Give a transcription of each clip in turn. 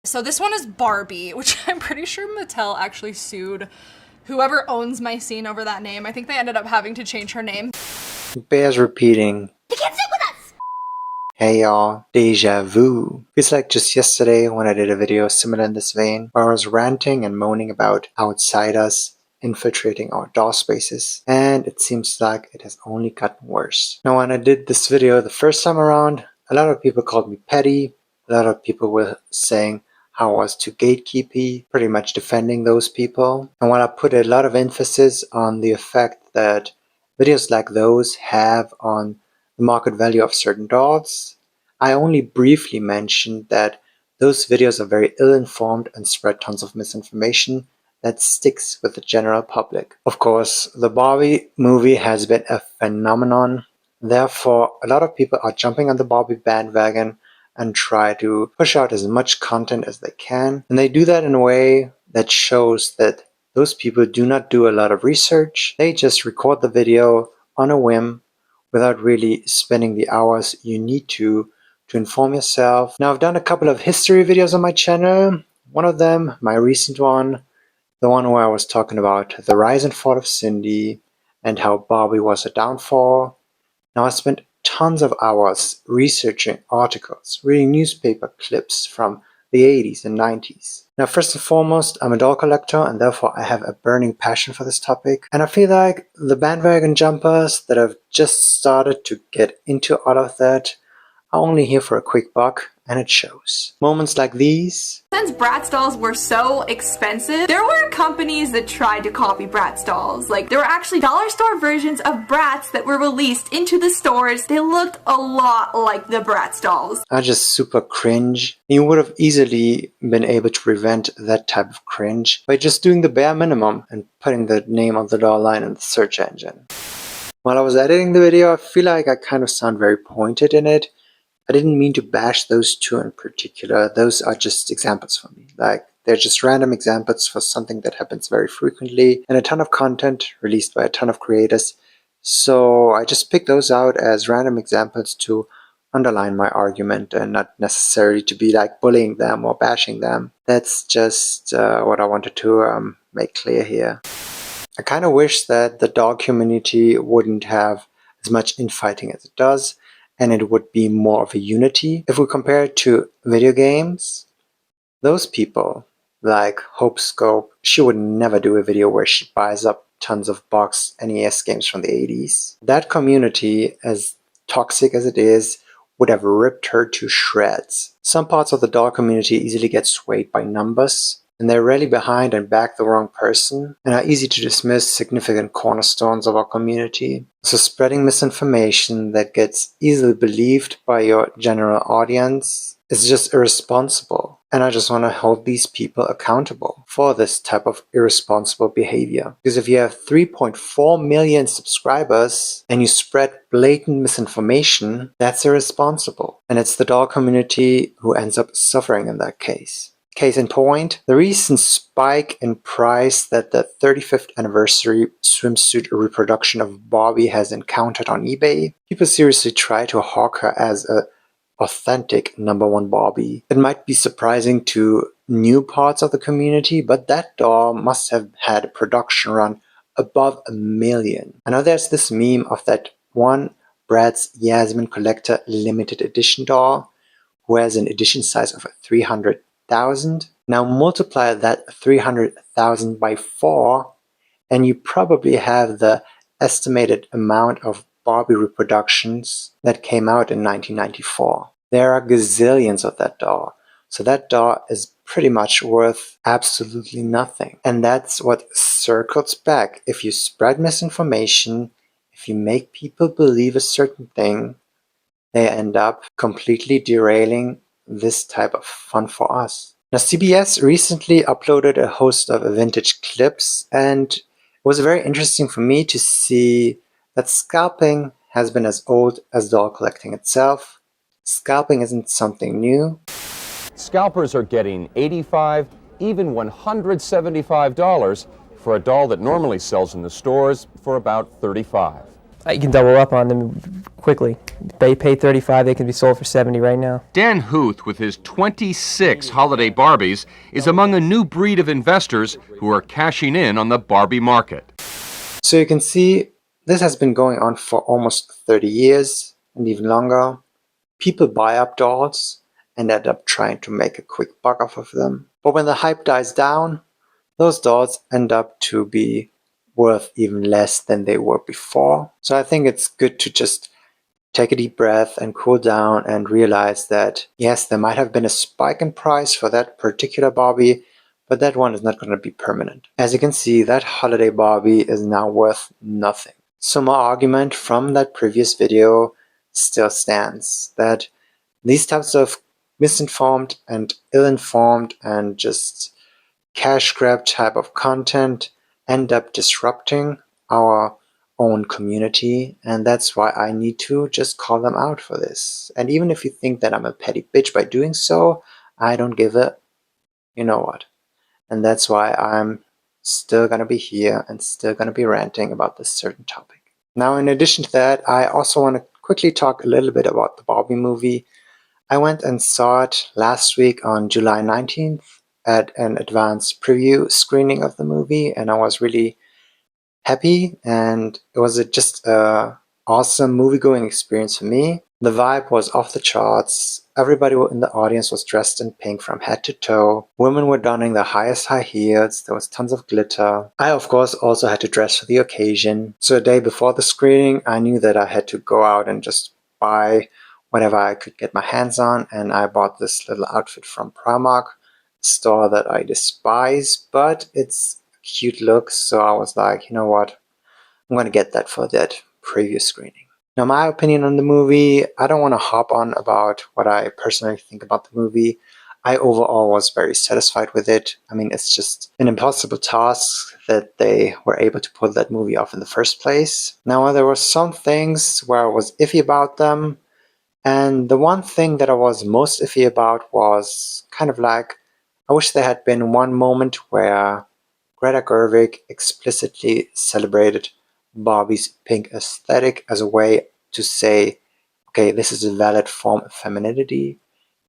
So this one is Barbie, which I'm pretty sure Mattel actually sued whoever owns my scene over that name. I think they ended up having to change her name. Bears repeating. You can't sit with us! Hey y'all, deja vu. Feels like just yesterday when I did a video similar in this vein, where I was ranting and moaning about outsiders infiltrating our DAW spaces, and it seems like it has only gotten worse. Now when I did this video the first time around, a lot of people called me petty, a lot of people were saying how I was too gatekeepy, pretty much defending those people. And while I put a lot of emphasis on the effect that videos like those have on the market value of certain DAWs, I only briefly mentioned that those videos are very ill-informed and spread tons of misinformation that sticks with the general public. Of course, the Barbie movie has been a phenomenon. Therefore, a lot of people are jumping on the Barbie bandwagon and try to push out as much content as they can. And they do that in a way that shows that those people do not do a lot of research. They just record the video on a whim without really spending the hours you need to inform yourself. Now, I've done a couple of history videos on my channel. One of them, my recent one, the one where I was talking about the rise and fall of Cindy and how Barbie was a downfall. Now, I spent tons of hours researching articles, reading newspaper clips from the 80s and 90s. Now, first and foremost, I'm a doll collector and therefore I have a burning passion for this topic. And I feel like the bandwagon jumpers that have just started to get into all of that are only here for a quick buck, and it shows. Moments like these. Since Bratz dolls were so expensive, there were companies that tried to copy Bratz dolls. Like, there were actually dollar store versions of Bratz that were released into the stores. They looked a lot like the Bratz dolls. I just super cringe. You would have easily been able to prevent that type of cringe by just doing the bare minimum and putting the name of the doll line in the search engine. While I was editing the video, I feel like I kind of sound very pointed in it. I didn't mean to bash those two in particular. Those are just examples for me. Like, they're just random examples for something that happens very frequently and a ton of content released by a ton of creators. So I just picked those out as random examples to underline my argument and not necessarily to be like bullying them or bashing them. That's just what I wanted to make clear here. I kind of wish that the dog community wouldn't have as much infighting as it does, and it would be more of a unity. If we compare it to video games, those people, like Hope Scope, she would never do a video where she buys up tons of boxed NES games from the 80s. That community, as toxic as it is, would have ripped her to shreds. Some parts of the doll community easily get swayed by numbers, and they're rarely behind and back the wrong person, and are easy to dismiss significant cornerstones of our community. So spreading misinformation that gets easily believed by your general audience is just irresponsible. And I just want to hold these people accountable for this type of irresponsible behavior. Because if you have 3.4 million subscribers and you spread blatant misinformation, that's irresponsible. And it's the doll community who ends up suffering in that case. Case in point, the recent spike in price that the 35th anniversary swimsuit reproduction of Barbie has encountered on eBay. People seriously try to hawk her as a authentic #1 Barbie. It might be surprising to new parts of the community, but that doll must have had a production run above 1 million. I know there's this meme of that one Bratz Yasmin Collector limited edition doll who has an edition size of 300,000. Now multiply that 300,000 by 4 and you probably have the estimated amount of Barbie reproductions that came out in 1994. There are gazillions of that doll. So that doll is pretty much worth absolutely nothing. And that's what circles back. If you spread misinformation, if you make people believe a certain thing, they end up completely derailing this type of fun for us. Now, CBS recently uploaded a host of vintage clips, and it was very interesting for me to see that scalping has been as old as doll collecting itself. Scalping isn't something new. Scalpers are getting $85, even $175 for a doll that normally sells in the stores for about $35. You can double up on them quickly. They pay 35, they can be sold for 70 right now. Dan Huth, with his 26 holiday Barbies, is among a new breed of investors who are cashing in on the Barbie market. So you can see this has been going on for almost 30 years and even longer. People buy up dolls and end up trying to make a quick buck off of them. But when the hype dies down, those dolls end up to be worth even less than they were before. So I think it's good to just take a deep breath and cool down and realize that, yes, there might have been a spike in price for that particular Barbie, but that one is not going to be permanent. As you can see, that holiday Barbie is now worth nothing. So my argument from that previous video still stands, that these types of misinformed and ill-informed and just cash grab type of content end up disrupting our own community, and that's why I need to just call them out for this. And even if you think that I'm a petty bitch by doing so, I don't give a you know what. And that's why I'm still gonna be here and still gonna be ranting about this certain topic. Now, in addition to that, I also want to quickly talk a little bit about the Barbie movie. I went and saw it last week on July 19th at an advanced preview screening of the movie, and I was really happy, and it was just a awesome movie-going experience for me. The vibe was off the charts. Everybody in the audience was dressed in pink from head to toe. Women were donning the highest high heels. There was tons of glitter. I, of course, also had to dress for the occasion. So a day before the screening, I knew that I had to go out and just buy whatever I could get my hands on, and I bought this little outfit from Primark, a store that I despise, but it's a cute look, so I was like, you know what, I'm gonna get that for that preview screening. Now, my opinion on the movie, I don't want to hop on about what I personally think about the movie. I overall was very satisfied with it. I mean, it's just an impossible task that they were able to pull that movie off in the first place. Now, there were some things where I was iffy about them, and the one thing that I was most iffy about was kind of like, I wish there had been one moment where Greta Gerwig explicitly celebrated Barbie's pink aesthetic as a way to say, okay, this is a valid form of femininity.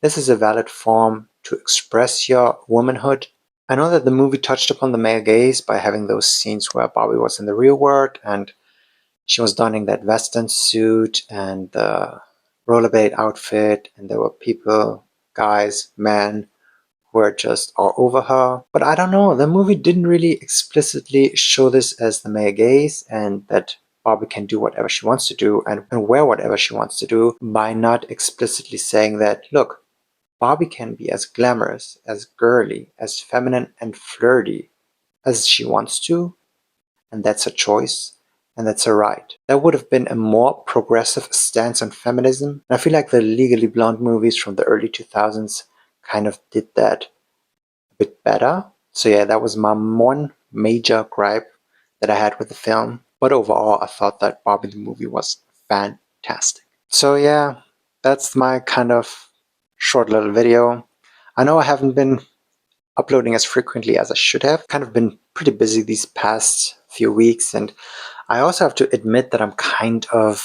This is a valid form to express your womanhood. I know that the movie touched upon the male gaze by having those scenes where Barbie was in the real world and she was donning that Western suit and the rollerblade outfit, and there were people, guys, men, were just all over her. But I don't know, the movie didn't really explicitly show this as the male gaze and that Barbie can do whatever she wants to do and wear whatever she wants to do, by not explicitly saying that, look, Barbie can be as glamorous, as girly, as feminine and flirty as she wants to, and that's her choice. And that's her right. That would have been a more progressive stance on feminism. And I feel like the Legally Blonde movies from the early 2000s kind of did that a bit better. So yeah, that was my one major gripe that I had with the film. But overall, I thought that Barbie the movie was fantastic. So yeah, that's my kind of short little video. I know I haven't been uploading as frequently as I should have. Kind of been pretty busy these past few weeks, and I also have to admit that I'm kind of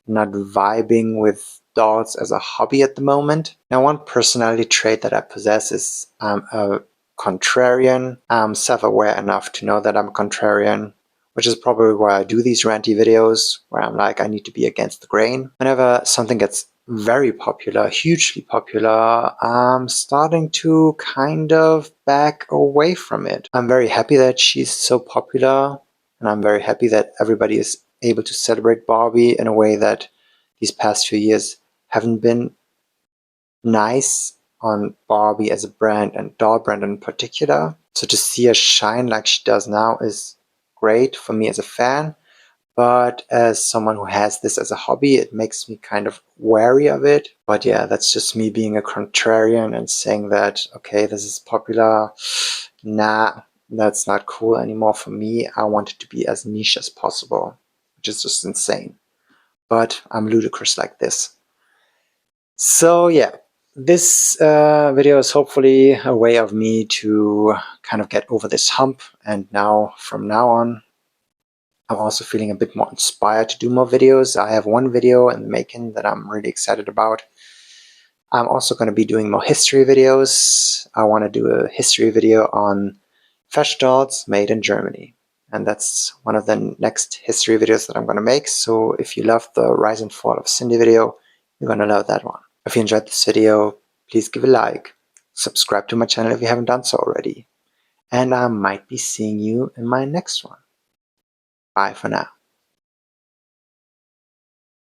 not vibing with dolls as a hobby at the moment. Now, one personality trait that I possess is I'm a contrarian. I'm self-aware enough to know that I'm a contrarian, which is probably why I do these ranty videos where I'm like, I need to be against the grain. Whenever something gets very popular, hugely popular, I'm starting to kind of back away from it. I'm very happy that she's so popular, and I'm very happy that everybody is able to celebrate Barbie in a way that these past few years haven't been nice on Barbie as a brand and doll brand in particular. So to see her shine like she does now is great for me as a fan. But as someone who has this as a hobby, it makes me kind of wary of it. But yeah, that's just me being a contrarian and saying that, okay, this is popular. Nah, that's not cool anymore for me. I want it to be as niche as possible, which is just insane. But I'm ludicrous like this. So yeah, this video is hopefully a way of me to kind of get over this hump. And now, from now on, I'm also feeling a bit more inspired to do more videos. I have one video in the making that I'm really excited about. I'm also going to be doing more history videos. I want to do a history video on fashion dolls made in Germany. And that's one of the next history videos that I'm going to make. So if you love the Rise and Fall of Cindy video, you're going to love that one. If you enjoyed this video, please give a like. Subscribe to my channel if you haven't done so already. And I might be seeing you in my next one. Bye for now.